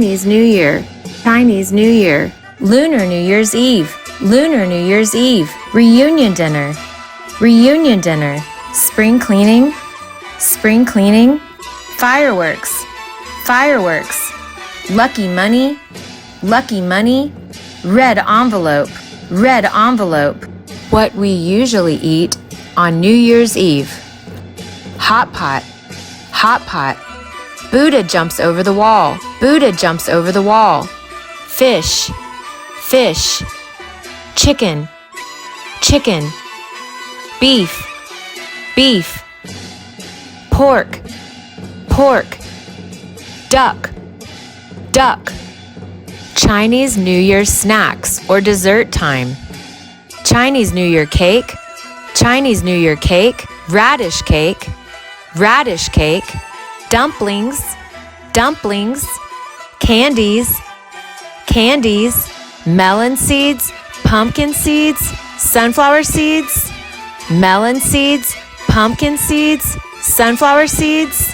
Chinese New Year, Chinese New Year, Lunar New Year's Eve, Lunar New Year's Eve, Reunion Dinner, Reunion Dinner, Spring Cleaning, Spring Cleaning, Fireworks, Fireworks, Lucky Money, Lucky Money, Red Envelope, Red Envelope, what we usually eat on New Year's Eve. Hot Pot, Hot Pot, Buddha jumps over the wall, Buddha jumps over the wall. Fish, Fish, Chicken, Chicken, Beef, Beef, Pork, Pork, Duck, Duck. Chinese New Year snacks or dessert time. Chinese New Year cake, Chinese New Year cake, radish cake, radish cake, dumplings, dumplings, candies, candies, melon seeds, pumpkin seeds, sunflower seeds, melon seeds, pumpkin seeds, sunflower seeds.